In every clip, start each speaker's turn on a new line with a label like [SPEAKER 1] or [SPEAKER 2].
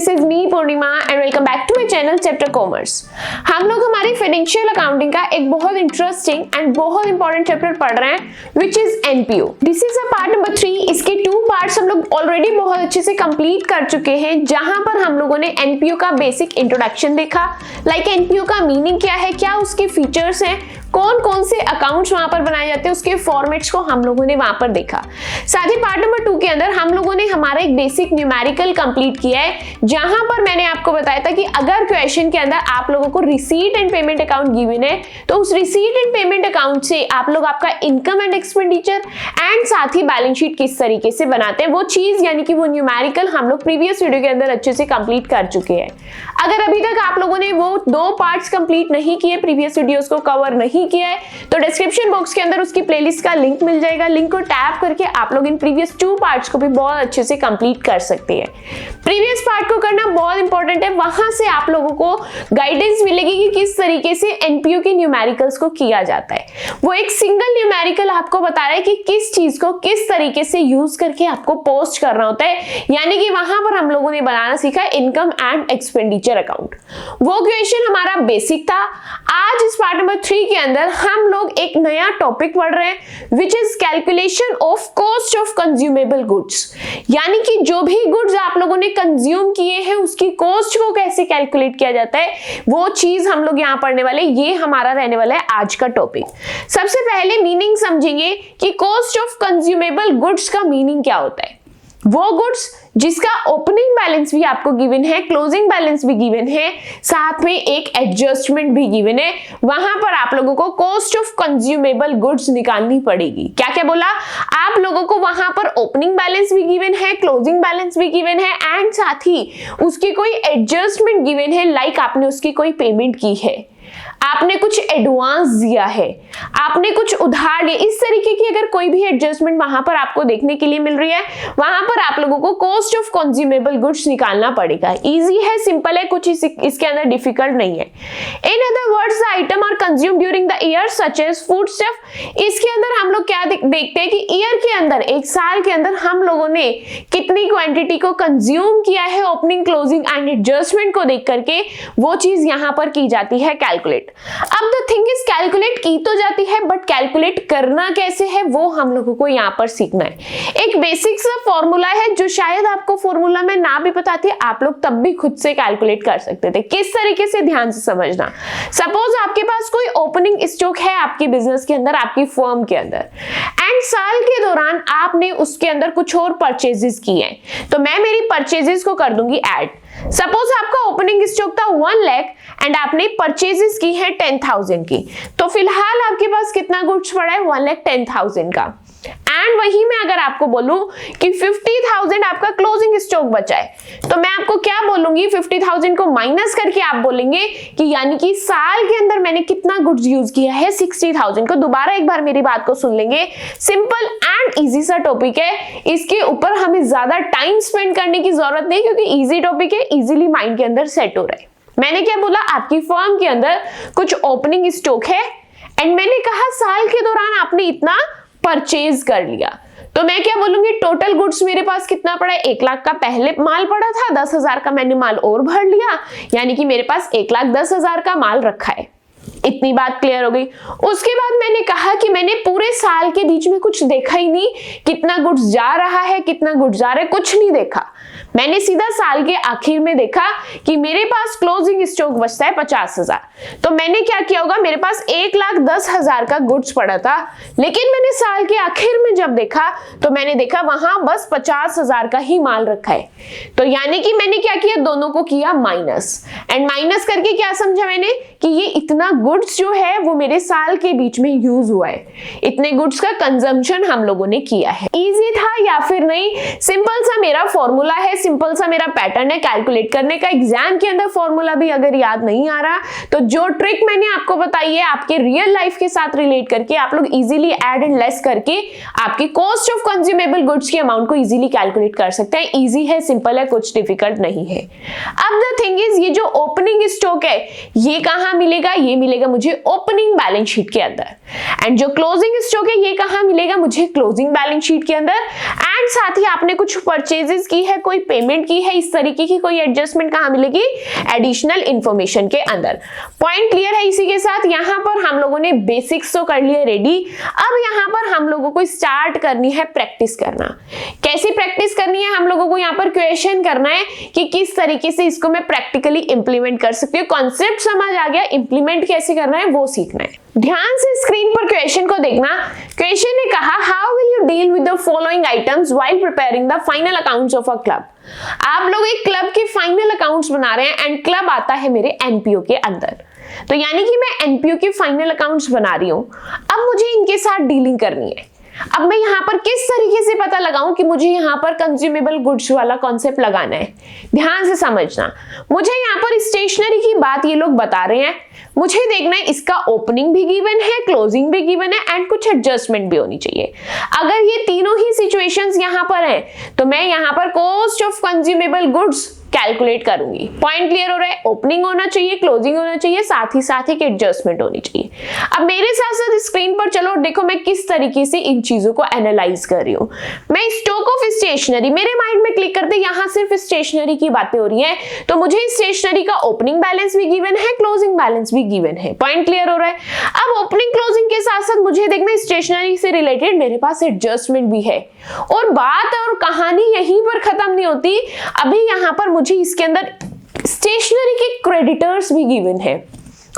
[SPEAKER 1] This is me Purnima and welcome back to my channel chapter commerce. हम लोग हमारी financial accounting का एक बहुत इंटरेस्टिंग एंड बहुत इंपॉर्टेंट चैप्टर पढ़ रहे हैं which is NPO. This is a part number 3। इसके 2 पार्ट्स हम लोग ऑलरेडी बहुत अच्छे से कंप्लीट कर चुके हैं, जहां पर हम लोगों ने एनपीओ का बेसिक इंट्रोडक्शन देखा, लाइक एनपीओ का मीनिंग क्या है, क्या उसके फीचर्स हैं, कौन कौन से अकाउंट्स वहां पर बनाए जाते हैं, उसके फॉर्मेट्स को हम लोगों ने वहां पर देखा। साथ ही पार्ट नंबर 2 के अंदर हम लोगों ने हमारा एक बेसिक न्यूमेरिकल कंप्लीट किया है, जहां पर मैंने आपको बताया था कि अगर क्वेश्चन के अंदर आप लोगों को receipt and payment account given है तो उस रिसीट एंड पेमेंट अकाउंट से आप लोग आपका इनकम एंड एक्सपेंडिचर एंड साथ ही बैलेंस शीट किस तरीके से बनाते हैं, वो चीज यानी कि वो न्यूमेरिकल हम लोग प्रीवियस वीडियो के अंदर अच्छे से कंप्लीट कर चुके हैं। अगर अभी तक आप लोगों ने वो 2 पार्ट्स कंप्लीट नहीं किए, प्रीवियस वीडियोस को कवर नहीं किया है, तो डिस्क्रिप्शन बॉक्स के अंदर उसकी प्लेलिस्ट का लिंक मिल जाएगा। लिंक को टैप करके आप लोग इन प्रीवियस 2 पार्ट्स को भी बहुत अच्छे से कंप्लीट कर सकते हैं। प्रीवियस पार्ट को करना बहुत इंपॉर्टेंट है, वहां से आप लोगों को गाइडेंस मिलेगी कि किस तरीके से एनपीओ के न्यूमेरिकल्स को किया जाता है। वो एक सिंगल न्यूमेरिकल आपको बता रहा है कि किस चीज को किस तरीके से यूज करके आपको पोस्ट करना होता है, यानी कि वहां पर हम लोगों ने बनाना सीखा इनकम एंड एक्सपेंडिचर अकाउंट। वो क्वेश्चन हमारा बेसिक था। आज इस पार्ट नंबर 3 के अंदर हम लोग एक नया टॉपिक पढ़ रहे हैं which is calculation of cost of consumable goods, यानी कि जो भी गुड्स आप लोगों ने कंज्यूम किए हैं उसकी कॉस्ट को कैसे कैलकुलेट किया जाता है, वो चीज हम लोग यहां पढ़ने वाले। ये हमारा रहने वाला है आज का टॉपिक। सबसे पहले मीनिंग समझेंगे कि कॉस्ट ऑफ कंज्यूमेबल गुड्स का मीनिंग क्या होता है। वो गुड्स जिसका ओपनिंग बैलेंस भी आपको गिवन है, क्लोजिंग बैलेंस भी गिवन है, साथ में एक एडजस्टमेंट भी गिवन है, वहां पर आप लोगों को कॉस्ट ऑफ कंज्यूमेबल गुड्स निकालनी पड़ेगी। क्या क्या बोला आप लोगों को, वहां पर ओपनिंग बैलेंस भी गिवन है, क्लोजिंग बैलेंस भी गिवन है एंड साथ ही उसकी कोई एडजस्टमेंट गिवन है, लाइक आपने उसकी कोई पेमेंट की है, आपने कुछ एडवांस दिया है, आपने कुछ उधार लिए, इस तरीके की अगर कोई भी एडजस्टमेंट वहां पर आपको देखने के लिए मिल रही है, वहां पर आप लोगों को कॉस्ट ऑफ कंज्यूमेबल गुड्स निकालना पड़ेगा। इजी है, सिंपल है, कुछ इसके अंदर डिफिकल्ट नहीं है। In other words, the item are consume during the year such as food stuff. इसके अंदर हम लोग क्या देखते हैं कि ईयर के अंदर, एक साल के अंदर हम लोगों ने कितनी क्वांटिटी को कंज्यूम किया है, ओपनिंग क्लोजिंग एंड एडजस्टमेंट को देख करके वो चीज यहां पर की जाती है कैलकुलेट। अब द थिंग इज, कैलकुलेट की तो जाती है बट कैलकुलेट करना कैसे है वो हम लोगों को यहाँ पर सीखना है। एक बेसिक सा फॉर्मूला है जो शायद आपको फॉर्मूला में ना भी पता थी, आप लोग तब भी खुद से कैलकुलेट कर सकते थे। किस तरीके से, ध्यान से समझना। सपोज आपके पास कोई ओपनिंग स्टॉक है आपके बिजनेस के अंदर, आपकी फर्म के अंदर, एंड साल के दौरान आपने उसके अंदर कुछ और परचेजेस किए हैं, तो मैं मेरी परचेजेस को कर दूंगी ऐड। सपोज आपका ओपनिंग स्टॉक था 1 लाख एंड आपने परचेजेस की है 10,000 की, तो फिलहाल आपके पास कितना गुड्स पड़ा है, 1,10,000 का। एंड वही मैं अगर आपको बोलूं कि 50,000 आपका क्लोजिंग स्टॉक बचा है, तो मैं आपको क्या बोलूंगी, 50,000 को माइनस करके आप बोलेंगे कि यानी कि साल के अंदर मैंने कितना गुड्स यूज किया है, 60,000 को। दोबारा एक बार मेरी बात को सुन लेंगे, सिंपल एंड इजी सा टॉपिक है, इसके ऊपर हमें ज्यादा टाइम स्पेंड करने की जरूरत नहीं, क्योंकि इजी टॉपिक है, इजीली माइंड के अंदर सेट हो रहा है। मैंने क्या बोला, आपकी फर्म के अंदर कुछ ओपनिंग स्टॉक है एंड मैंने कहा साल के दौरान आपने इतना परचेज कर लिया, तो मैं क्या बोलूंगी, टोटल गुड्स मेरे पास कितना पड़ा है, 1 लाख का पहले माल पड़ा था, 10,000 का मैंने माल और भर लिया, यानी कि मेरे पास 1,10,000 का माल रखा है। इतनी बात क्लियर हो गई। उसके बाद मैंने कहा कि मैंने पूरे साल के बीच में कुछ देखा ही नहीं, कितना गुड्स जा रहा है, कितना गुड्स जा रहा है, कुछ नहीं देखा। मैंने सीधा साल के आखिर में देखा कि मेरे पास क्लोजिंग स्टॉक बचता है 50,000, तो मैंने क्या किया होगा, मेरे पास 1,10,000 का गुड्स पड़ा था, लेकिन मैंने साल के आखिर में जब देखा तो मैंने देखा वहां बस 50,000 का ही माल रखा है। तो यानी कि मैंने क्या किया, दोनों को किया माइनस, एंड माइनस करके क्या समझा मैंने कि ये इतना गुड्स जो है वो मेरे साल के बीच में यूज हुआ है, इतने गुड्स का कंजम्पशन हम लोगों ने किया है। इजी था या फिर नहीं, सिंपल सा मेरा फॉर्मूला है, सिंपल सा मेरा पैटर्न है कैलकुलेट करने का। एग्जाम के अंदर फॉर्मूला भी अगर याद नहीं आ रहा तो जो ट्रिक मैंने आपको बताई है आपके रियल लाइफ के साथ रिलेट करके आप लोग इजीली ऐड एंड लेस करके आपकी कॉस्ट ऑफ कंज्यूमेबल गुड्स की अमाउंट को इजीली कैलकुलेट कर सकते हैं। इजी है, सिंपल है, कुछ डिफिकल्ट नहीं है। अब द थिंग इज, ये जो ओपनिंग स्टॉक है ये कहां मिलेगा, ये मिलेगा मुझे ओपनिंग बैलेंस शीट के अंदर, एंड जो क्लोजिंग स्टॉक है ये कहां मिलेगा मुझे क्लोजिंग बैलेंस शीट के अंदर। एंड साथ ही आपने कुछ परचेजेस की है, कोई पेमेंट की है, इस तरीके की कोई एडजस्टमेंट कहाँ मिलेगी, एडिशनल इंफॉर्मेशन के अंदर। पॉइंट क्लियर है इसी के साथ। यहाँ पर हम लोगों ने बेसिक्स तो कर लिए रेडी, अब यहाँ पर हम लोगों को स्टार्ट करनी है प्रैक्टिस करना। कैसी प्रैक्टिस करनी है, हम लोगों को यहाँ पर क्वेश्चन करना है कि किस तरीके से इसको मैं प्रैक्टिकली इंप्लीमेंट कर सकती हूँ। कॉन्सेप्ट समझ आ गया, इंप्लीमेंट कैसे करना है वो सीखना है। ध्यान से स्क्रीन पर क्वेश्चन को देखना। क्वेश्चन ने कहा how will you deal with the following items while preparing the final accounts of a club. आप लोग एक क्लब के फाइनल अकाउंट्स बना रहे हैं एंड क्लब आता है मेरे एनपीओ के अंदर, तो यानी कि मैं एनपीओ के फाइनल अकाउंट्स बना रही हूं। अब मुझे इनके साथ डीलिंग करनी है। अब मैं यहाँ पर किस तरीके से पता लगाऊं कि मुझे यहाँ पर कंज्यूमेबल गुड्स वाला कॉन्सेप्ट लगाना है, ध्यान से समझना। मुझे यहाँ पर स्टेशनरी की बात ये लोग बता रहे हैं, मुझे देखना है इसका ओपनिंग भी गिवन है, क्लोजिंग भी गिवन है एंड कुछ एडजस्टमेंट भी होनी चाहिए। अगर ये तीनों ही सिचुएशंस यहाँ पर हैं, तो मैं यहाँ पर cost of consumable goods calculate करूंगी। पॉइंट क्लियर हो रहा है, ओपनिंग होना चाहिए, क्लोजिंग होना चाहिए, साथ ही एक एडजस्टमेंट होनी चाहिए। अब मेरे साथ साथ स्क्रीन पर चलो देखो मैं किस तरीके से इन चीजों को एनालाइज कर रही हूं। मैं स्टॉक ऑफ स्टेशनरी, मेरे माइंड में क्लिक करते यहां सिर्फ स्टेशनरी की बातें हो रही है, तो मुझे स्टेशनरी का ओपनिंग बैलेंस भी गिवन है, क्लोजिंग बैलेंस भी गिवन है। पॉइंट क्लियर हो रहा है। अब ओपनिंग क्लोजिंग के साथ साथ मुझे देखना स्टेशनरी से रिलेटेड मेरे पास एडजस्टमेंट भी है, और बात और कहानी यहीं पर खत्म नहीं होती। अभी यहां पर मुझे इसके अंदर स्टेशनरी के क्रेडिटर्स भी गिवन है,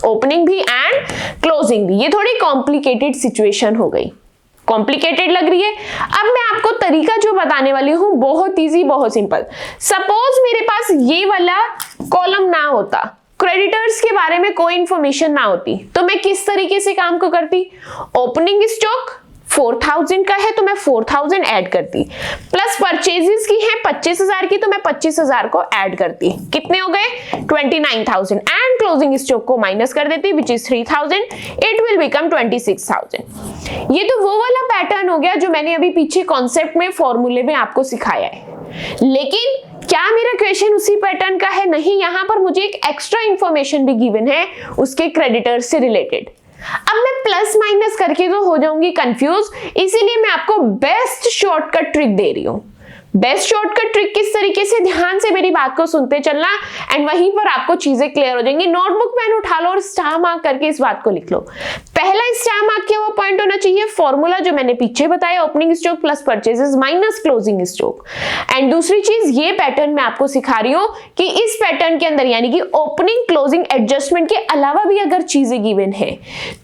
[SPEAKER 1] ओपनिंग भी एंड क्लोजिंग भी। ये थोड़ी कॉम्प्लिकेटेड सिचुएशन हो गई, कॉम्प्लिकेटेड लग रही है। अब मैं आपको तरीका जो बताने वाली हूं बहुत इजी, बहुत सिंपल। सपोज मेरे पास ये वाला कॉलम ना होता, क्रेडिटर्स के बारे में कोई इंफॉर्मेशन ना होती, तो मैं किस तरीके से काम को करती। ओपनिंग स्टॉक 4000 का है तो मैं 4000 ऐड करती, प्लस परचेजेस की है 25000 की तो मैं 25000 को ऐड करती। कितने हो गए 29000 एंड क्लोजिंग स्टॉक को माइनस कर देती which is 3000, it will become 26000। ये तो वो वाला पैटर्न हो गया जो मैंने अभी पीछे कॉन्सेप्ट में फॉर्मूले में आपको सिखाया है। लेकिन क्या मेरा क्वेश्चन उसी पैटर्न का है? नहीं, यहां पर मुझे एक एक्स्ट्रा इंफॉर्मेशन भी गिवन है उसके क्रेडिटर्स से रिलेटेड। अब मैं प्लस माइनस करके तो हो जाऊंगी कंफ्यूज, इसीलिए मैं आपको बेस्ट शॉर्टकट ट्रिक दे रही हूं। बेस्ट शॉर्टकट ट्रिक किस तरीके से, ध्यान से मेरी बात को सुनते चलना एंड वहीं पर आपको चीजें क्लियर हो जाएंगी। नोटबुक पेन उठा लो और स्टार मार्क करके इस बात को लिख लो। पहला स्टार मार्क किया हुआ पॉइंट होना चाहिए फॉर्मूला जो मैंने पीछे बताया, opening stock plus purchases minus closing stock. And दूसरी चीज ये पैटर्न मैं आपको सिखा रही हूं कि इस पैटर्न के अंदर यानी कि ओपनिंग क्लोजिंग एडजस्टमेंट के अलावा भी अगर चीजें गिवन है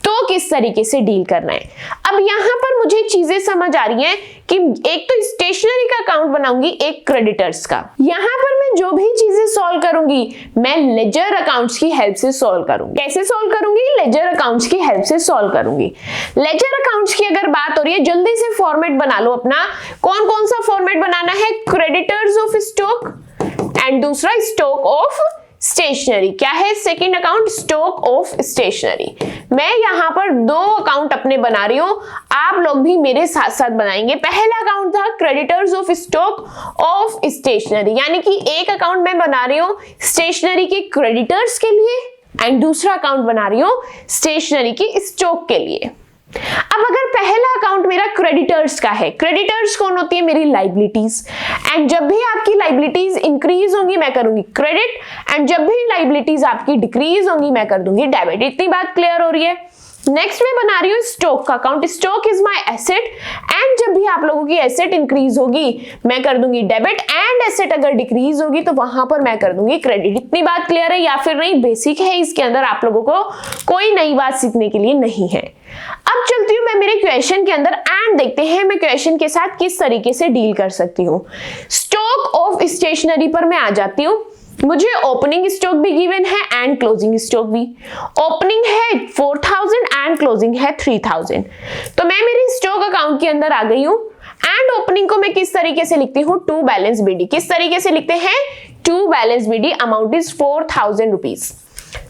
[SPEAKER 1] तो किस तरीके से डील करना है। अब यहां पर मुझे चीजें समझ आ रही हैं कि एक तो स्टेशनरी का अकाउंट बनाऊंगी, एक क्रेडिटर्स का। यहां पर मैं जो भी चीजें सॉल्व करूंगी मैं लेजर अकाउंट्स की हेल्प से सॉल्व करूंगी। कैसे सॉल्व करूंगी? लेजर अकाउंट्स की हेल्प से सॉल्व करूंगी। लेजर अकाउंट्स की अगर बात हो रही है, जल्दी से फॉर्मेट बना लो अपना। कौन कौन सा फॉर्मेट बनाना है? क्रेडिटर्स ऑफ स्टॉक एंड दूसरा स्टॉक ऑफ स्टेशनरी। क्या है second account? Stock of stationery. मैं यहां पर दो अकाउंट अपने बना रही हूं, आप लोग भी मेरे साथ साथ बनाएंगे। पहला अकाउंट था creditors of stock of stationery, यानी कि एक अकाउंट मैं बना रही हूं स्टेशनरी के क्रेडिटर्स के लिए एंड दूसरा अकाउंट बना रही हूं स्टेशनरी की स्टॉक के लिए। अब अगर पहला अकाउंट मेरा क्रेडिटर्स का है, क्रेडिटर्स कौन होती है? मेरी लाइबिलिटीज। एंड जब भी आपकी लाइबिलिटीज इंक्रीज होंगी मैं करूंगी क्रेडिट, एंड जब भी लाइबिलिटीज आपकी डिक्रीज होंगी मैं कर दूंगी डेबिट। इतनी बात क्लियर हो रही है? नेक्स्ट मैं बना रही हूँ स्टॉक का account. Stock is my asset and जब भी आप लोगों की एसेट इंक्रीज होगी मैं कर दूंगी डेबिट, एंड एसेट अगर डिक्रीज होगी तो वहां पर मैं कर दूंगी क्रेडिट। इतनी बात क्लियर है या फिर नहीं? बेसिक है, इसके अंदर आप लोगों को कोई नई बात सीखने के लिए नहीं है। अब चलती हूं मैं मेरे क्वेश्चन के अंदर एंड देखते हैं मैं क्वेश्चन के साथ किस तरीके से डील कर सकती हूँ। स्टॉक ऑफ स्टेशनरी पर मैं आ जाती हूँ। मुझे ओपनिंग स्टॉक भी गिवन है एंड क्लोजिंग स्टॉक भी। ओपनिंग है 4000 एंड क्लोजिंग है 3000, तो मैं मेरी स्टॉक अकाउंट के अंदर आ गई हूं। एंड ओपनिंग को मैं किस तरीके से लिखती हूँ? To balance BD. किस तरीके से लिखते हैं? To balance BD, amount is 4000 rupees.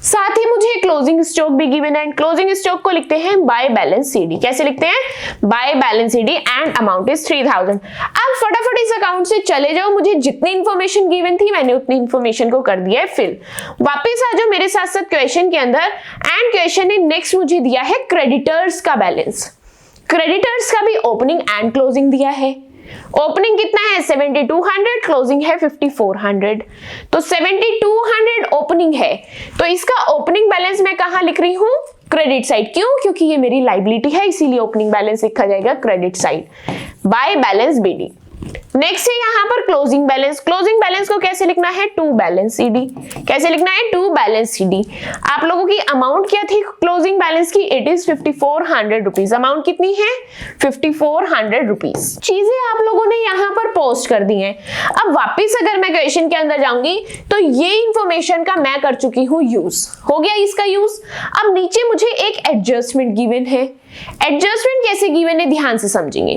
[SPEAKER 1] साथ ही मुझे क्लोजिंग स्टॉक भी गिवन है, क्लोजिंग स्टॉक को लिखते हैं बाय बैलेंस सीडी। कैसे लिखते हैं? By balance CD and amount is 3000। अब फटाफट इस अकाउंट से चले जाओ, मुझे जितनी इंफॉर्मेशन गिवन थी मैंने उतनी इंफॉर्मेशन को कर दिया है फिल। वापस आ जाओ मेरे साथ साथ क्वेश्चन के अंदर एंड क्वेश्चन ने नेक्स्ट मुझे दिया है क्रेडिटर्स का बैलेंस। क्रेडिटर्स का भी ओपनिंग एंड क्लोजिंग दिया है। ओपनिंग कितना है 7200, क्लोजिंग है 5400, तो 7200 ओपनिंग है, तो इसका ओपनिंग बैलेंस मैं कहां लिख रही हूं, क्रेडिट साइड। क्यों, क्योंकि ये मेरी लायबिलिटी है, इसीलिए ओपनिंग बैलेंस लिखा जाएगा credit side by balance BD. Next है यहाँ पर क्लोजिंग बैलेंस। क्लोजिंग बैलेंस को कैसे लिखना है, टू बैलेंस सीडी। कैसे लिखना है, टू बैलेंस सीडी। आप लोगों की अमाउंट क्या थी क्लोजिंग बैलेंस की, इट इज 5400 रुपीज। अमाउंट कितनी है 5400 रुपीज। चीजें आप लोगों ने यहाँ पर पोस्ट कर दी हैं। अब वापिस अगर मैं क्वेश्चन के अंदर जाऊंगी तो ये इंफॉर्मेशन का मैं कर चुकी हूँ यूज, हो गया इसका यूज। अब नीचे मुझे एक एडजस्टमेंट गिवन है। एडजस्टमेंट कैसे गिवन है ध्यान से समझेंगे।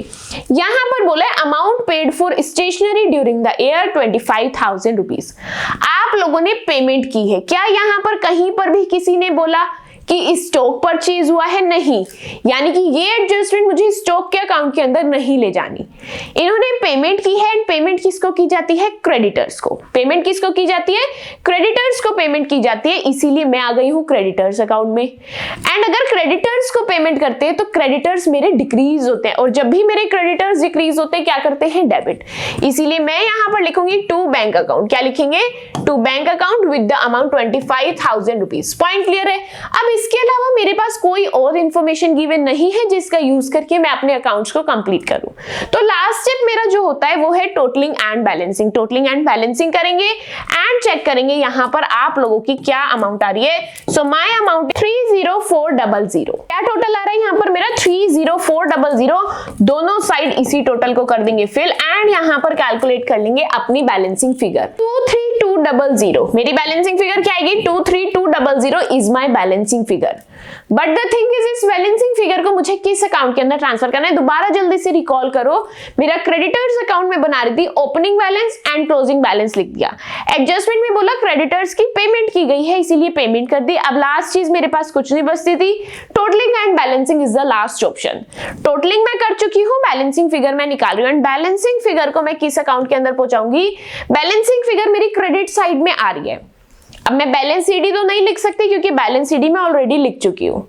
[SPEAKER 1] यहां पर बोला है amount paid for stationery during the year 25,000 rupees. आप लोगों ने पेमेंट की है, क्या यहां पर कहीं पर भी किसी ने बोला कि स्टॉक परचेज हुआ है, नहीं, यानी कि ये एडजस्टमेंट मुझे स्टॉक के अकाउंट के अंदर नहीं ले जानी। इन्होंने पेमेंट की है, एंड पेमेंट किसको की जाती है, क्रेडिटर्स को। पेमेंट किसको की जाती है, क्रेडिटर्स को पेमेंट की जाती है, इसीलिए मैं आ गई हूं क्रेडिटर्स अकाउंट में। एंड अगर क्रेडिटर्स को पेमेंट करते हैं तो क्रेडिटर्स मेरे डिक्रीज होते हैं, और जब भी मेरे क्रेडिटर्स डिक्रीज होते हैं क्या करते हैं, डेबिट। इसीलिए मैं यहां पर लिखूंगी टू बैंक अकाउंट। क्या लिखेंगे, to bank account with the amount 25,000 rupees. Point clear है। अब इसके अलावा मेरे पास कोई और इंफॉर्मेशन गिवन नहीं है जिसका यूज करके मैं अपने अकाउंट्स को कंप्लीट करूं। तो लास्ट स्टेप मेरा जो होता है वो है totalling and balancing. Totalling and balancing करेंगे एंड चेक करेंगे यहां पर आप लोगों की क्या अमाउंट आ रही है। So my amount 30400। क्या टोटल आ रहा है यहाँ पर मेरा 30400। दोनों साइड इसी टोटल को कर देंगे फिल, एंड यहाँ पर कैलकुलेट कर लेंगे अपनी बैलेंसिंग फिगर 23200। मेरी बैलेंसिंग फिगर क्या आएगी, 23200 is my balancing figure. But the thing is इस बैलेंसिंग फिगर को मुझे किस अकाउंट के अंदर ट्रांसफर करना है, दोबारा जल्दी से रिकॉल करो। मेरा क्रेडिटर्स अकाउंट में बना रही थी, opening balance and closing balance लिख दिया। एडजस्टमेंट में बोला क्रेडिटर्स की पेमेंट की गई है, इसीलिए पेमेंट कर दी। अब लास्ट चीज मेरे पास कुछ नहीं बचती थी, totalling and balancing is the last option. Totalling मैं कर चुकी हूँ, बैलेंसिंग फिगर मैं निकाल रही हूँ, एंड बैलेंसिंग फिगर को मैं किस अकाउंट के अंदर पहुंचाऊंगी, बैलेंसिंग फिगर मेरी क्रेडिट साइड में आ रही है। अब मैं बैलेंस सीडी तो नहीं लिख सकती क्योंकि बैलेंस सीडी मैं ऑलरेडी लिख चुकी हूँ।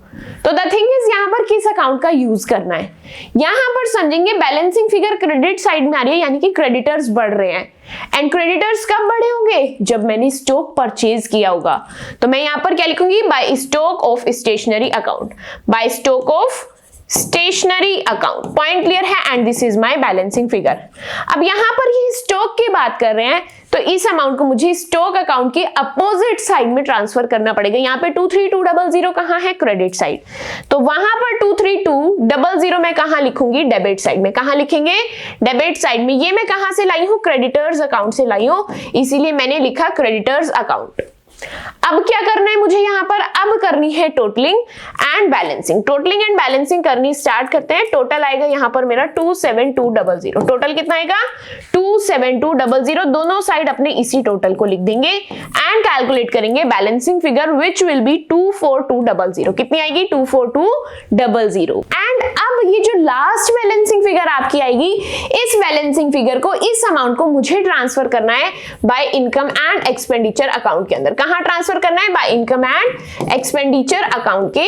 [SPEAKER 1] तो द थिंग इज यहाँ पर किस अकाउंट का यूज करना है, यहाँ पर समझेंगे बैलेंसिंग फिगर क्रेडिट साइड में आ रही है, यानी कि क्रेडिटर्स बढ़ रहे हैं। एंड क्रेडिटर्स कब बढ़े होंगे, जब मैंने स्टॉक परचेज किया होगा। तो मैं यहाँ पर क्या लिखूंगी, by stock of stationery account, by stock of stationery account. Point clear है, and this is my balancing figure. अब यहां पर ये स्टॉक की बात कर रहे हैं, तो इस अमाउंट को मुझे स्टॉक अकाउंट के अपोजिट साइड में ट्रांसफर करना पड़ेगा। यहाँ पे 23200 कहाँ है, क्रेडिट साइड, तो वहां पर 23200 मैं कहाँ लिखूंगी, डेबिट साइड में। कहाँ लिखेंगे, डेबिट साइड में। ये मैं कहाँ से लाई हूँ, क्रेडिटर्स अकाउंट से लाई हूँ, इसीलिए मैंने लिखा क्रेडिटर्स अकाउंट। अब क्या करना है मुझे यहाँ पर, अब करनी है totalling and balancing. Totalling and balancing करनी स्टार्ट करते हैं। टोटल आएगा यहाँ पर मेरा 27200। टोटल कितना आएगा, 27200। दोनों साइड अपने इसी टोटल को लिख देंगे एंड कैलकुलेट करेंगे balancing figure which will be 24200। कितनी आएगी, 24200। एंड अब ये जो लास्ट बैलेंसिंग फिगर आपकी आएगी, इस बैलेंसिंग फिगर को, इस अमाउंट को मुझे ट्रांसफर करना है by income and expenditure account के अंदर। कहां ट्रांसफर करना है, by income and expenditure account के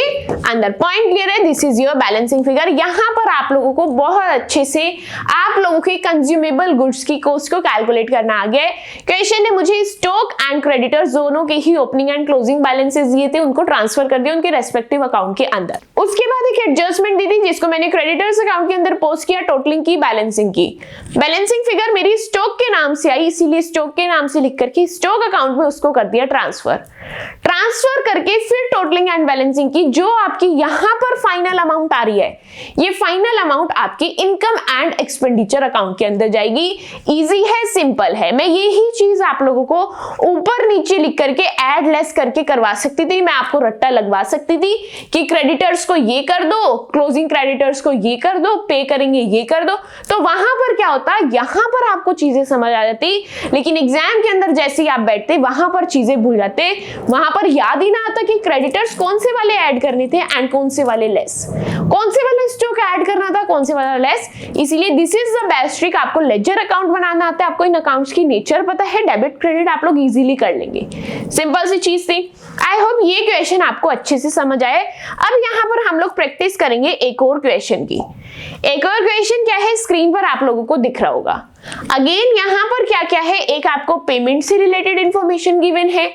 [SPEAKER 1] अंदर। पॉइंट क्लियर है, this is your balancing figure. यहां पर आप लोगों को बहुत अच्छे से आप लोगों के कंज्यूमेबल गुड्स की कॉस्ट को कैलकुलेट करना आ गया है। क्वेश्चन ने मुझे स्टॉक एंड क्रेडिटर्स दोनों के ही ओपनिंग एंड क्लोजिंग बैलेंसेस दिए थे, उनको ट्रांसफर कर दिया उनके रेस्पेक्टिव अकाउंट के अंदर। उसके बाद एक एडजस्टमेंट दी थी जिसको मैंने क्रेडिटर्स अकाउंट के अंदर पोस्ट किया, टोटलिंग की, बैलेंसिंग की। बैलेंसिंग फिगर मेरी स्टॉक के नाम से आई, इसीलिए स्टॉक के नाम से लिख करके स्टॉक अकाउंट में उसको कर दिया ट्रांसफर करके फिर टोटलिंग एंड बैलेंसिंग की। जो आपकी यहां पर फाइनल अमाउंट आ रही है, ये फाइनल अमाउंट आपकी इनकम एंड एक्सपेंडिचर अकाउंट के अंदर जाएगी। इजी है, सिंपल है। मैं यही चीज आप लोगों को ऊपर नीचे लिख करके ऐड लेस करके करवा सकती थी, मैं आपको रट्टा लगवा सकती थी कि क्रेडिटर्स को ये कर दो, क्लोजिंग क्रेडिटर्स को ये कर दो, पे करेंगे ये कर दो। तो वहां पर क्या होता, यहां पर आपको चीजें समझ आ जाती, लेकिन एग्जाम के अंदर जैसे ही आप बैठते वहां पर चीजें भूल जाते। वहां पर बार याद ही ना आता कि क्रेडिटर्स कौन से वाले ऐड करने थे एंड कौन से वाले लेस, कौन से वाला स्टॉक ऐड करना था, कौन से वाला लेस। इसीलिए this is the best trick. आपको लेजर अकाउंट बनाना आता है, आपको इन अकाउंट्स की नेचर पता है, डेबिट क्रेडिट आप लोग इजीली कर लेंगे। सिंपल सी चीज थी। आई होप ये क्वेश्चन आपको अच्छे से समझ आए। अब यहाँ पर हम लोग प्रैक्टिस करेंगे एक और क्वेश्चन की। एक और क्वेश्चन क्या है, स्क्रीन पर आप लोगों को दिख रहा होगा। अगेन यहाँ पर क्या क्या है, एक आपको पेमेंट से रिलेटेड इंफॉर्मेशन गिवन है,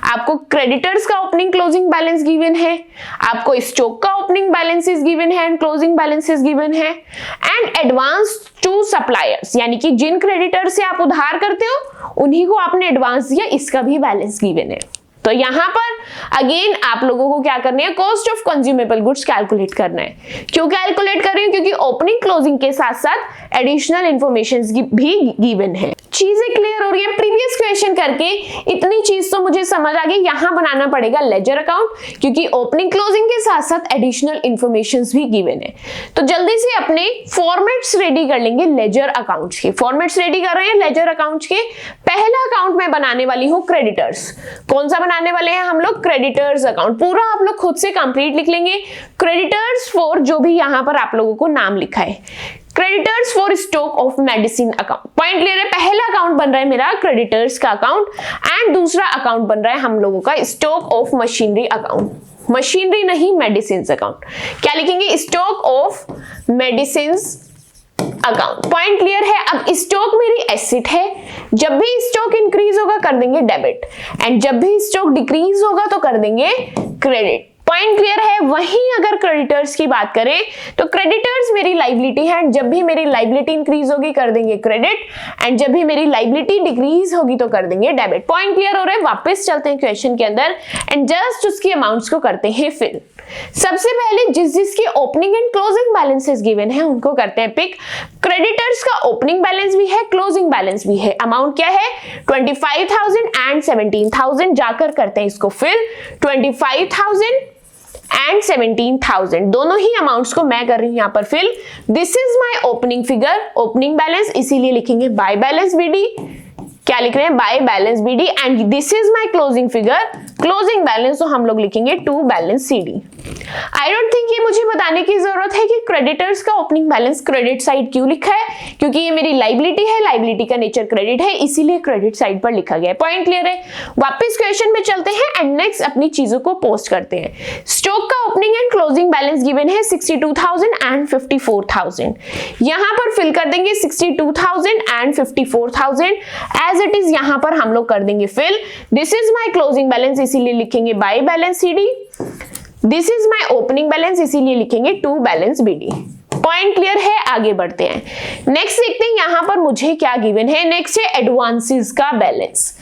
[SPEAKER 1] आपको क्रेडिटर्स का ओपनिंग क्लोजिंग बैलेंस गिवन है, आपको स्टॉक का ओपनिंग बैलेंसेस गिवन है एंड क्लोजिंग बैलेंसेस गिवन है, एंड एडवांस टू सप्लायर्स, यानी कि जिन क्रेडिटर से आप उधार करते हो उन्हीं को आपने एडवांस दिया, इसका भी बैलेंस गिवन है। तो यहाँ पर अगेन आप लोगों को क्या करना है, cost of consumable goods calculate करना है। क्यों कैलकुलेट कर रही हूँ, क्योंकि ओपनिंग क्लोजिंग के साथ साथ एडिशनल इंफॉर्मेशन भी गिवन है। चीजें क्लियर हो रही है। प्रीवियस क्वेश्चन करके इतनी चीज तो मुझे समझ आ गई, यहाँ बनाना पड़ेगा लेजर अकाउंट, क्योंकि ओपनिंग क्लोजिंग के साथ साथ एडिशनल इंफॉर्मेशन भी गिवन है। तो जल्दी से अपने फॉर्मेट्स रेडी कर लेंगे लेजर अकाउंट्स के। फॉर्मेट्स रेडी कर रहे हैं लेजर अकाउंट्स के। पहला अकाउंट मैं बनाने वाली हूँ क्रेडिटर्स। कौन सा बनाने वाले हैं हम लोग, क्रेडिटर्स अकाउंट। पूरा आप लोग खुद से कंप्लीट लिख लेंगे। क्रेडिटर्स फॉर जो भी यहाँ पर आप लोगों को नाम लिखा है, creditors for stock of medicine account. Point clear है। पहला अकाउंट बन रहा है मेरा क्रेडिटर्स का अकाउंट एंड दूसरा अकाउंट बन रहा है हम लोगों का stock of machinery account. Machinery नहीं, मेडिसिन अकाउंट। क्या लिखेंगे, stock of medicine account. Point clear है। अब स्टॉक मेरी एसेट है, जब भी स्टॉक इंक्रीज होगा कर देंगे डेबिट एंड जब भी स्टॉक डिक्रीज होगा तो कर देंगे क्रेडिट। पॉइंट क्लियर है। वहीं अगर क्रेडिटर्स की बात करें तो क्रेडिटर्स मेरी लाइबिलिटी है, जब भी मेरी लाइबिलिटी इंक्रीज होगी कर देंगे क्रेडिट एंड जब भी मेरी लाइबिलिटी डिक्रीज होगी तो कर देंगे डेबिट। पॉइंट क्लियर हो रहा है। वापस चलते हैं क्वेश्चन के अंदर एंड जस्ट उसकी अमाउंट्स को करते हैं फिल। सबसे पहले जिसकी opening and closing balances given है उनको करते हैं पिक। क्रेडिटर्स का ओपनिंग बैलेंस भी है, क्लोजिंग बैलेंस भी है। अमाउंट क्या है, 25,000 एंड 17,000। जाकर करते हैं इसको फिल। 25,000 एंड 17,000 दोनों ही अमाउंट्स को मैं कर रही हूं यहां पर fill. This is my opening figure, opening balance, इसीलिए लिखेंगे बाय बैलेंस बीडी। क्या लिख रहे हैं, by balance BD. And this is my closing figure, closing balance तो हम लोग लिखेंगे to balance CD. I don't think ये मुझे बताने की जरूरत है कि क्रेडिटर्स का ओपनिंग बैलेंस क्रेडिट साइड क्यों लिखा है, क्योंकि ये मेरी लाइबिलिटी है, लाइबिलिटी का नेचर क्रेडिट है, इसीलिए क्रेडिट साइड पर लिखा गया है। पॉइंट क्लियर है। वापस क्वेश्चन में चलते हैं एंड नेक्स्ट अपनी चीजों को पोस्ट करते हैं। स्टॉक का opening and closing balance given है 62,000 एंड 54,000। यहां पर फिल कर देंगे 62,000 एंड 54,000 एज इट इज। यहां पर हम लोग कर देंगे fill. This is my closing balance, इसीलिए लिखेंगे by balance CD. This is my opening balance, इसीलिए लिखेंगे to balance BD. Point clear है। आगे बढ़ते हैं। नेक्स्ट देखते हैं यहां पर मुझे क्या गिवन है। नेक्स्ट है एडवांसेस का बैलेंस।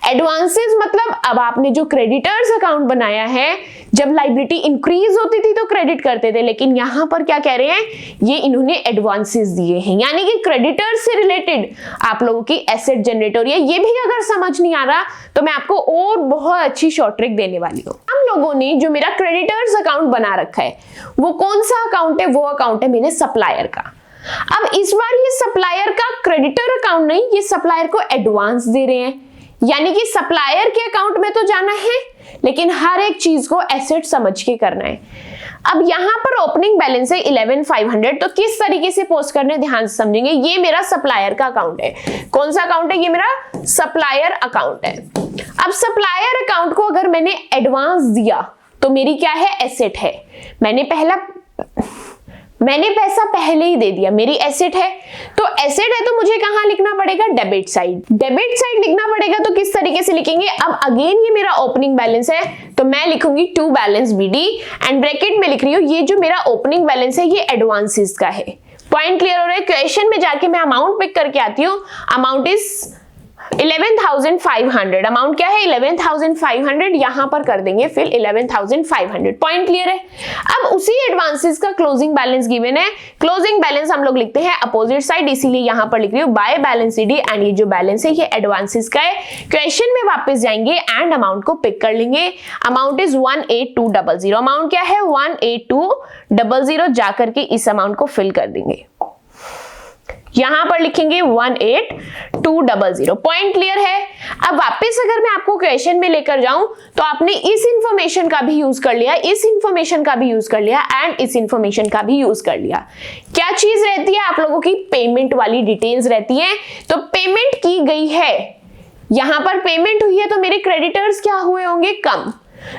[SPEAKER 1] एडवांसेस मतलब अब आपने जो क्रेडिटर्स अकाउंट बनाया है, जब लाइबिलिटी इंक्रीज होती थी तो क्रेडिट करते थे, लेकिन यहां पर क्या कह रहे हैं, ये इन्होंने एडवांसेस दिए हैं, यानी कि क्रेडिटर्स से रिलेटेड आप लोगों की एसेट जनरेट हो रही है। ये भी अगर समझ नहीं आ रहा तो मैं आपको और बहुत अच्छी शॉर्ट ट्रिक देने वाली हूँ। हम लोगों ने जो मेरा क्रेडिटर्स अकाउंट बना रखा है वो कौन सा अकाउंट है, वो अकाउंट है मेरे सप्लायर का। अब इस बार ये सप्लायर का क्रेडिटर अकाउंट नहीं, ये सप्लायर को एडवांस दे रहे हैं, यानी कि सप्लायर के अकाउंट में तो जाना है लेकिन हर एक चीज को एसेट समझ के करना है। अब यहां पर ओपनिंग बैलेंस है 11,500, तो किस तरीके से पोस्ट करने ध्यान से समझेंगे। ये मेरा सप्लायर का अकाउंट है। कौन सा अकाउंट है, ये मेरा सप्लायर अकाउंट है। अब सप्लायर अकाउंट को अगर मैंने एडवांस दिया तो मेरी क्या है, एसेट है। मैंने पैसा पहले ही दे दिया, मेरी एसेट है। तो एसेट है तो मुझे कहां लिखना पड़ेगा, डेबिट साइड। डेबिट साइड लिखना पड़ेगा तो किस तरीके से लिखेंगे। अब अगेन ये मेरा ओपनिंग बैलेंस है तो मैं लिखूंगी to balance BD and bracket में लिख रही हूँ ये जो मेरा ओपनिंग बैलेंस है ये एडवांसेस का है। पॉइंट क्लियर हो रहा है। क्वेश्चन में जाके मैं अमाउंट पिक करके आती हूँ। Amount is 11,500। अमाउंट क्या है, 11,500। यहां पर कर देंगे फिर 11,500। पॉइंट क्लियर है। अब उसी एडवांसेस का क्लोजिंग बैलेंस गिवन है। क्लोजिंग बैलेंस हम लोग लिखते हैं अपोजिट साइड, इसीलिए यहां पर लिख रही हूं बाय बैलेंस सीडी एंड ये जो बैलेंस है ये एडवांसेस का है। क्वेश्चन में वापस जाएंगे एंड अमाउंट को पिक कर लेंगे। Amount is 18200। अमाउंट क्या है, 18200। जाकर के इस अमाउंट को फिल कर देंगे। यहां पर लिखेंगे 18200। पॉइंट क्लियर है? अब वापस अगर मैं आपको क्वेश्चन में लेकर जाऊं तो आपने इस इंफॉर्मेशन का भी यूज कर लिया, इस इंफॉर्मेशन का भी यूज कर लिया एंड इस इंफॉर्मेशन का भी यूज कर लिया। क्या चीज रहती है आप लोगों की? पेमेंट वाली डिटेल्स रहती है। तो पेमेंट की गई है, यहां पर पेमेंट हुई है तो मेरे क्रेडिटर्स क्या हुए होंगे? कम।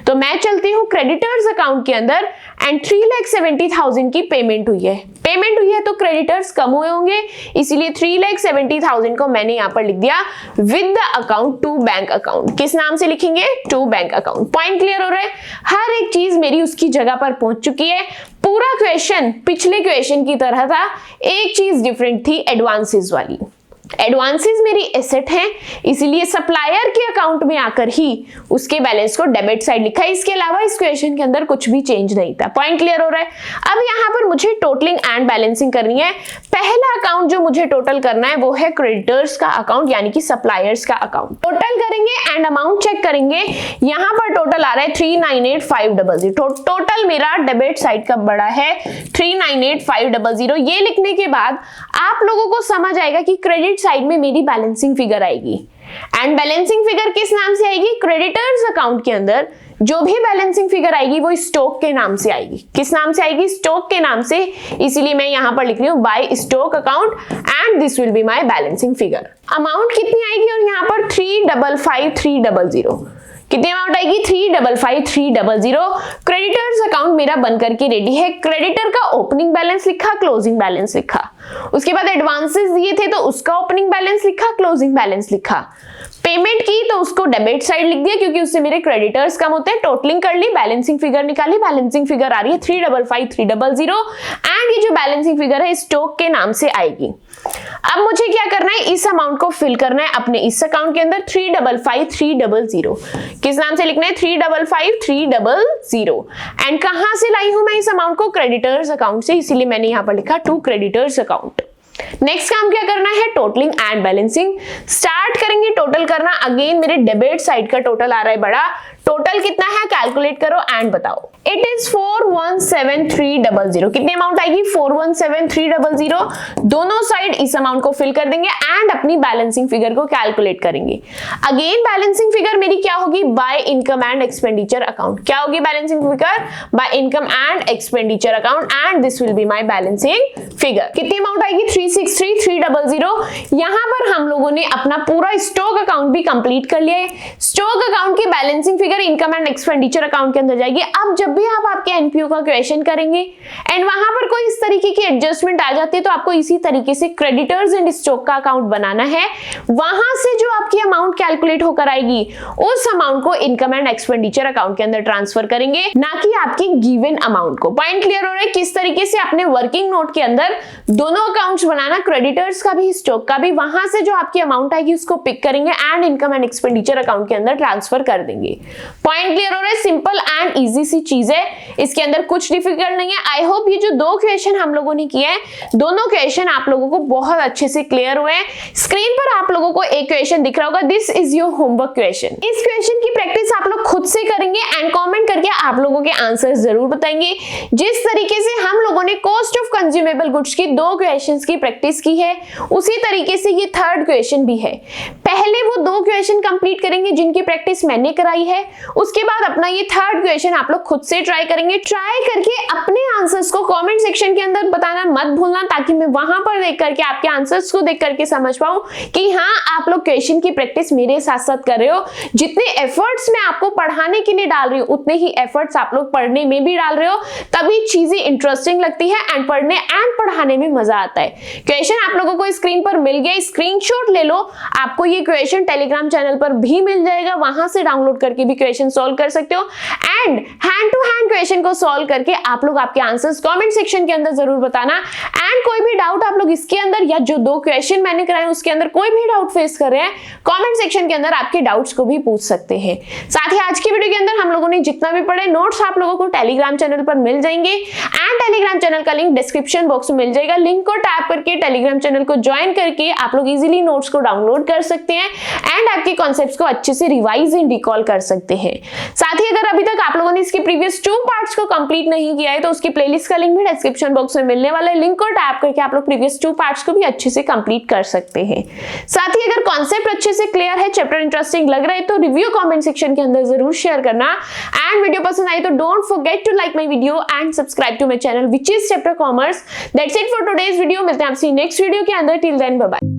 [SPEAKER 1] तो मैं चलती हूं क्रेडिटर्स अकाउंट के अंदर एंड 3,70,000 की पेमेंट हुई है। पेमेंट हुई है तो क्रेडिटर्स कम हुए होंगे, इसीलिए 3,70,000 को मैंने यहां पर लिख दिया with the account to bank account. किस नाम से लिखेंगे? To bank account. Point clear हो रहा है? हर एक चीज मेरी उसकी जगह पर पहुंच चुकी है। पूरा क्वेश्चन पिछले क्वेश्चन की तरह था, एक चीज डिफरेंट थी, एडवांसेस वाली। एडवांसेस मेरी एसेट है, इसीलिए सप्लायर के अकाउंट में आकर ही उसके बैलेंस को डेबिट साइड लिखा है। इसके अलावा इस क्वेश्चन के अंदर कुछ भी चेंज नहीं था। पॉइंट क्लियर हो रहा है? अब यहां पर मुझे टोटलिंग एंड बैलेंसिंग करनी है। पहला अकाउंट जो मुझे टोटल करना है वो है क्रेडिटर्स का अकाउंट, यानी कि सप्लायर्स का अकाउंट। टोटल करेंगे एंड अमाउंट चेक करेंगे। यहां पर टोटल आ रहा है 398,500। टोटल मेरा डेबिट साइड का बड़ा है 398,500। ये लिखने के बाद आप लोगों को समझ आएगा कि क्रेडिट साइड में मेरी बैलेंसिंग फिगर आएगी। एंड बैलेंसिंग फिगर किस नाम से आएगी? क्रेडिटर्स अकाउंट के अंदर जो भी बैलेंसिंग फिगर आएगी वो स्टॉक के नाम से आएगी। किस नाम से आएगी? स्टॉक के नाम से। इसीलिए मैं यहां पर लिख रही हूं by stock account and this will be my balancing figure. Amount कितनी आएगी? और यहां पर 355,300। कितनी अमाउंट आएगी? 355,300। क्रेडिटर्स अकाउंट मेरा बनकर के रेडी है। क्रेडिटर का ओपनिंग बैलेंस लिखा, क्लोजिंग बैलेंस लिखा। उसके बाद एडवांसेस दिए थे तो उसका ओपनिंग बैलेंस लिखा, क्लोजिंग बैलेंस लिखा। पेमेंट की तो उसको डेबिट साइड लिख दिया क्योंकि उससे मेरे क्रेडिटर्स कम होते हैं। टोटलिंग कर ली, बैलेंसिंग फिगर निकाली। बैलेंसिंग फिगर आ रही है 355,300 एंड ये जो बैलेंसिंग फिगर है स्टॉक के नाम से आएगी। अब मुझे क्या करना है? इस अमाउंट को फिल करना है अपने इस अकाउंट के अंदर 355,300। किस नाम से लिखना है? 355,300। एंड कहां से लाई हूं मैं इस अमाउंट को? क्रेडिटर्स अकाउंट से, इसीलिए मैंने यहां पर लिखा टू क्रेडिटर्स अकाउंट। नेक्स्ट काम क्या करना है? Totalling and balancing. स्टार्ट करेंगे टोटल करना। अगेन मेरे डेबिट साइड का टोटल आ रहा है बड़ा। टोटल कितना है? कैलकुलेट करो एंड बताओ। It is 417,300। कितनी अमाउंट आएगी? 417,300। दोनों साइड इस अमाउंट को फिल कर देंगे एंड अपनी बैलेंसिंग फिगर को कैलकुलेट करेंगे। अगेन बैलेंसिंग फिगर मेरी क्या होगी? By income and expenditure account. क्या होगी balancing figure? By income and expenditure account and this will be my balancing figure. कितनी अमाउंट आएगी? 363,300। यहां पर हम लोगों ने अपना पूरा स्टॉक अकाउंट भी कंप्लीट कर लिया है। स्टॉक अकाउंट की balancing figure income and expenditure account के अंदर जाएगी। अब जब भी आप आपके एनपीओ का क्वेश्चन करेंगे एंड वहां पर कोई इस तरीके की एडजस्टमेंट आ जाती है तो आपको इसी तरीके से क्रेडिटर्स एंड स्टॉक का अकाउंट बनाना है। वहां से जो आपकी अमाउंट कैलकुलेट होकर आएगी उस अमाउंट को इनकम एंड एक्सपेंडिचर अकाउंट के अंदर ट्रांसफर करेंगे, ना कि आपकी गिवन अमाउंट को। पॉइंट क्लियर हो रहा है? किस तरीके से अपने वर्किंग नोट के अंदर दोनों अकाउंट्स बनाना, क्रेडिटर्स का भी स्टॉक का भी। वहां से जो आपकी अमाउंट आएगी उसको पिक करेंगे and income and expenditure account के अंदर ट्रांसफर कर देंगे। पॉइंट क्लियर हो रहा है? सिंपल एंड इजी सी चीज है, इसके अंदर कुछ डिफिकल्ट नहीं है। आई होप ये जो दो क्वेश्चन हम लोगों ने किए हैं, दोनों क्वेश्चन आप लोगों को बहुत अच्छे से क्लियर हुए हैं। स्क्रीन पर आप लोगों को एक क्वेश्चन दिख रहा होगा, this is your homework question. इस क्वेश्चन की प्रैक्टिस आप लोग खुद से करेंगे एंड कमेंट करके आप लोगों के आंसर जरूर बताएंगे। जिस तरीके से हम लोगों ने कॉस्ट ऑफ कंज्यूमेबल गुड्स की दो क्वेश्चंस की प्रैक्टिस की है, उसी तरीके से ये थर्ड क्वेश्चन भी है। पहले वो दो क्वेश्चन कंप्लीट करेंगे जिनकी प्रैक्टिस मैंने कराई है, उसके बाद अपना ये थर्ड क्वेश्चन आप लोग खुद से ट्राई करेंगे। ट्राई करके अपने आंसर्स को कमेंट सेक्शन के अंदर बताना मत भूलना, ताकि मैं वहां पर देख करके आपके आंसर्स को देख करके समझ पाऊं कि हाँ आप लोग क्वेश्चन की प्रैक्टिस मेरे साथ साथ कर रहे हो। जितने एफर्ट्स मैं आपको पढ़ाने के लिए डाल रही हूँ उतने ही एफर्ट्स आप लोग पढ़ने में भी डाल रहे हो, तभी चीजें इंटरेस्टिंग लगती है एंड पढ़ने एंड पढ़ाने में मजा आता है। क्वेश्चन आप लोगों को स्क्रीन पर मिल गया, स्क्रीनशॉट ले लो। आपको ये क्वेश्चन टेलीग्राम चैनल पर भी मिल जाएगा, वहां से डाउनलोड करके भी क्वेश्चन सॉल्व कर सकते हो and hand to hand question को सॉल्व करके आप लोग आपके आंसर्स कमेंट सेक्शन के अंदर जरूर बताना। एंड कोई भी डाउट आप लोग इसके अंदर या जो दो क्वेश्चन मैंने कराए उसके अंदर कोई भी डाउट फेस कर रहे हैं, कमेंट सेक्शन के अंदर आपके डाउट्स को भी पूछ सकते हैं। साथ ही आज की वीडियो के अंदर हम लोगों ने जितना भी पढ़े नोट्स आप लोगों को टेलीग्राम चैनल पर मिल जाएंगे एंड टेलीग्राम चैनल का लिंक डिस्क्रिप्शन बॉक्स में मिल जाएगा। लिंक को टैप करके टेलीग्राम चैनल को ज्वाइन करके आप लोग इजीली नोट्स को डाउनलोड कर सकते हैं एंड आपके कॉन्सेप्ट्स को अच्छे से रिवाइज एंड रिकॉल कर सकते हैं। साथ ही अगर अभी तक आप लोगों ने इसके प्रीवियस 2 पार्ट्स को कंप्लीट नहीं किया है तो उसकी प्लेलिस्ट का लिंक भी डिस्क्रिप्शन बॉक्स में मिलने वाला है। लिंक को टैप करके आप लोग प्रीवियस 2 पार्ट्स को भी अच्छे से कंप्लीट कर सकते हैं। साथ ही अगर कॉन्सेप्ट अच्छे से क्लियर है, चैप्टर इंटरेस्टिंग लग रहा है तो रिव्यू कमेंट सेक्शन के अंदर जरूर शेयर करना एंड वीडियो पसंद आई तो don't forget to like my video and subscribe to my channel which is chapter commerce. That's it for today's video. मिलते हैं आपसे नेक्स्ट वीडियो के अंदर। Till then bye bye.